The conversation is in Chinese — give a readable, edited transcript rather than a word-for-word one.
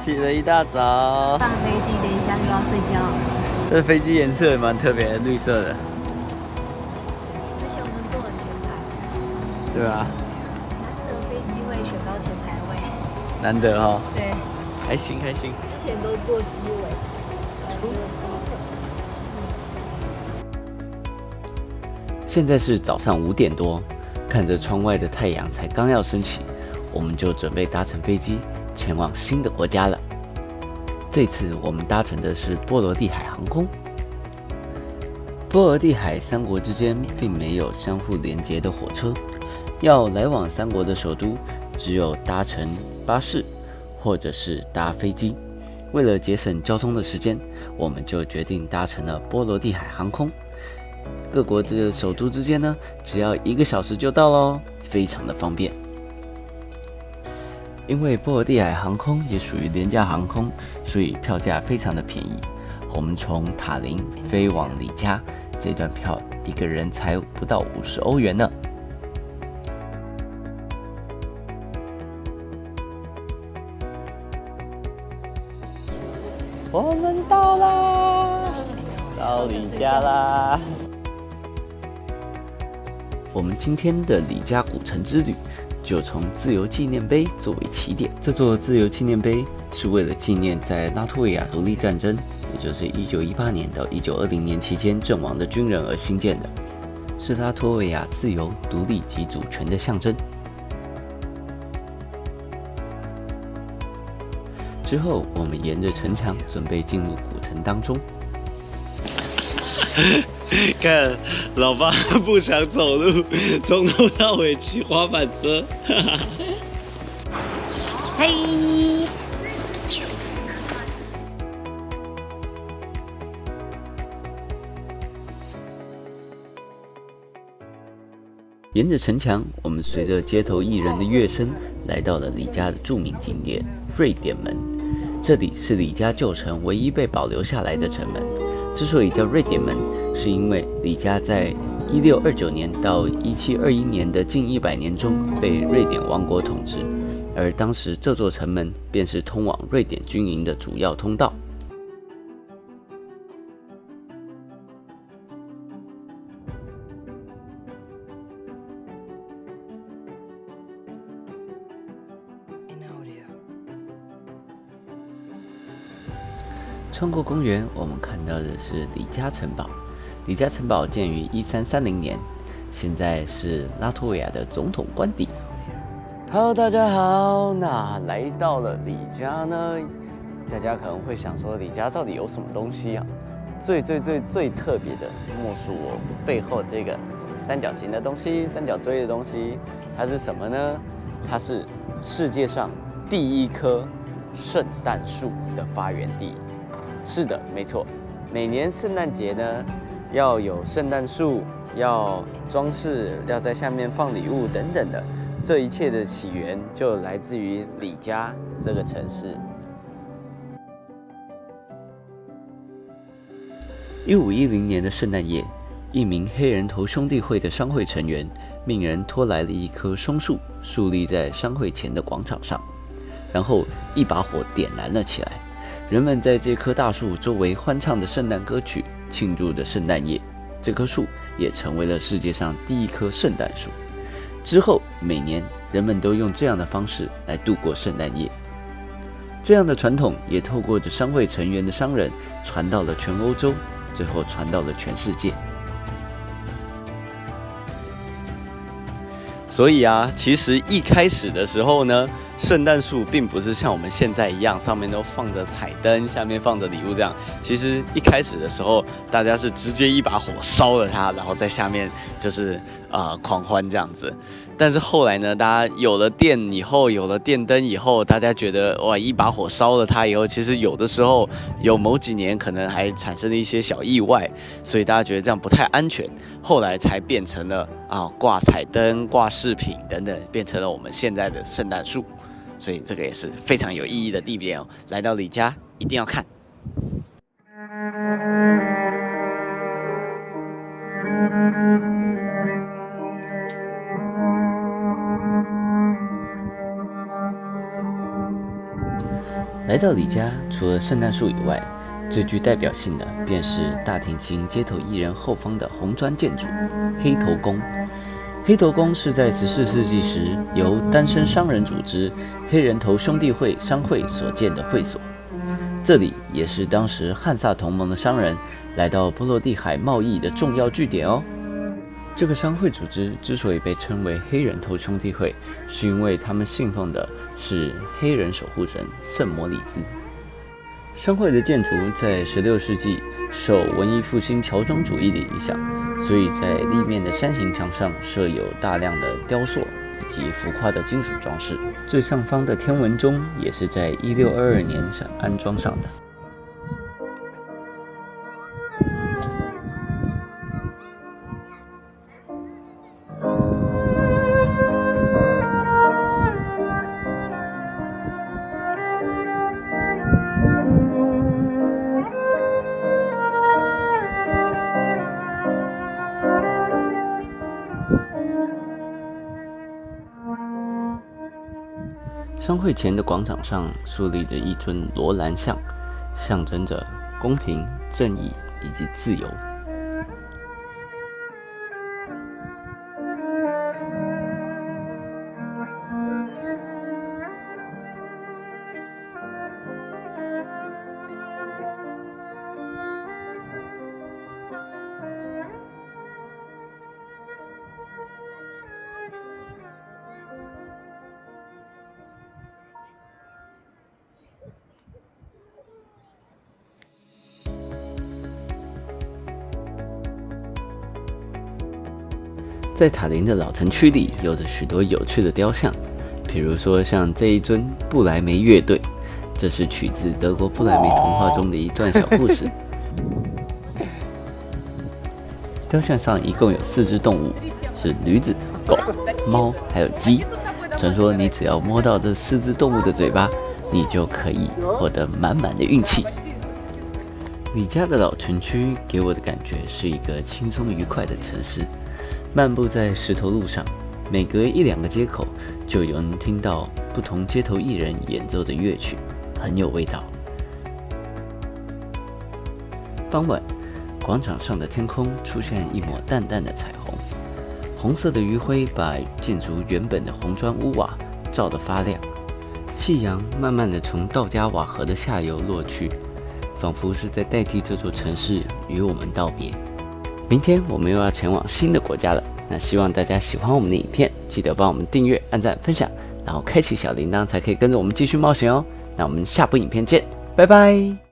起了一大早。上飞机，等一下又要睡觉了。这飞机颜色也蛮特别的，绿色的。而且我们坐很前排。对啊。难得飞机会选到前排位。难得哈。对。还行还行。之前都坐机尾。现在是早上5点多，看着窗外的太阳才刚要升起，我们就准备搭乘飞机前往新的国家了。这次我们搭乘的是波罗的海航空。波罗的海3国之间并没有相互连接的火车，要来往3国的首都，只有搭乘巴士或者是搭飞机。为了节省交通的时间，我们就决定搭乘了波罗的海航空。各国的首都之间呢，只要1个小时就到咯，非常的方便。因为波罗的海航空也属于廉价航空，所以票价非常的便宜。我们从塔林飞往里加，这段票1个人才不到50欧元呢。我们到啦，到里加啦。我们今天的里加古城之旅，就从自由纪念碑作为起点。这座自由纪念碑是为了纪念在拉脱维亚独立战争，也就是1918年到1920年期间阵亡的军人而兴建的，是拉脱维亚自由、独立及主权的象征。之后，我们沿着城墙准备进入古城当中。看，老爸不想走路，从头到尾骑滑板车。嘿。沿着城墙，我们随着街头艺人的乐声，来到了里加的著名景点瑞典门。这里是里加旧城唯一被保留下来的城门。之所以叫瑞典门，是因为里加在1629年到1721年的近100年中被瑞典王国统治，而当时这座城门便是通往瑞典军营的主要通道。穿过公园，我们看到的是里加城堡。里加城堡建于1330年，现在是拉脱维亚的总统官邸。Hello， 大家好。那来到了里加呢，大家可能会想说，里加到底有什么东西啊？最特别的，莫属我背后这个三角形的东西，三角锥的东西，它是什么呢？它是世界上第1棵圣诞树的发源地。是的，没错。每年圣诞节呢，要有圣诞树，要装饰，要在下面放礼物等等的。这一切的起源就来自于里加这个城市。1510年的圣诞夜，一名黑人头兄弟会的商会成员命人拖来了一棵松树，竖立在商会前的广场上，然后一把火点燃了起来。人们在这棵大树周围欢唱着圣诞歌曲，庆祝着圣诞夜。这棵树也成为了世界上第1棵圣诞树。之后，每年人们都用这样的方式来度过圣诞夜。这样的传统也透过着商会成员的商人传到了全欧洲，最后传到了全世界。所以啊，其实一开始的时候呢，圣诞树并不是像我们现在一样，上面都放着彩灯，下面放着礼物这样。其实一开始的时候，大家是直接一把火烧了它，然后在下面就是狂欢这样子。但是后来呢，大家有了电以后，有了电灯以后，大家觉得哇，一把火烧了它以后，其实有的时候有某几年可能还产生了一些小意外，所以大家觉得这样不太安全。后来才变成了挂彩灯、挂饰品等等，变成了我们现在的圣诞树。所以这个也是非常有意义的地点哦，来到里加一定要看。来来到李家，除了圣诞树以外，最具代表性的便是大提琴街头艺人后方的红砖建筑黑头宫。黑头宫是在14世纪时由单身商人组织黑人头兄弟会商会所建的会所，这里也是当时汉萨同盟的商人来到波罗的海贸易的重要据点哦。这个商会组织之所以被称为黑人头兄弟会，是因为他们信奉的是黑人守护神圣摩里兹。商会的建筑在16世纪受文艺复兴乔装主义的影响，所以在立面的山形墙上设有大量的雕塑以及浮夸的金属装饰。最上方的天文钟也是在1622年上安装上的。商会前的广场上树立着一尊罗兰像，象征着公平、正义以及自由。在塔林的老城区里，有着许多有趣的雕像，比如说像这一尊布莱梅乐队，这是取自德国布莱梅童话中的一段小故事。雕像上一共有4只动物，是驴子、狗、猫还有鸡。传说你只要摸到这4只动物的嘴巴，你就可以获得满满的运气。李家的老城区给我的感觉是一个轻松愉快的城市。漫步在石头路上，每隔1-2个街口就有人听到不同街头艺人演奏的乐曲，很有味道。傍晚，广场上的天空出现一抹淡淡的彩虹，红色的余晖把建筑原本的红砖屋瓦照得发亮。夕阳慢慢地从道家瓦河的下游落去，仿佛是在代替这座城市与我们道别。明天我们又要前往新的国家了，那希望大家喜欢我们的影片，记得帮我们订阅、按赞、分享，然后开启小铃铛，才可以跟着我们继续冒险哦。那我们下部影片见，拜拜。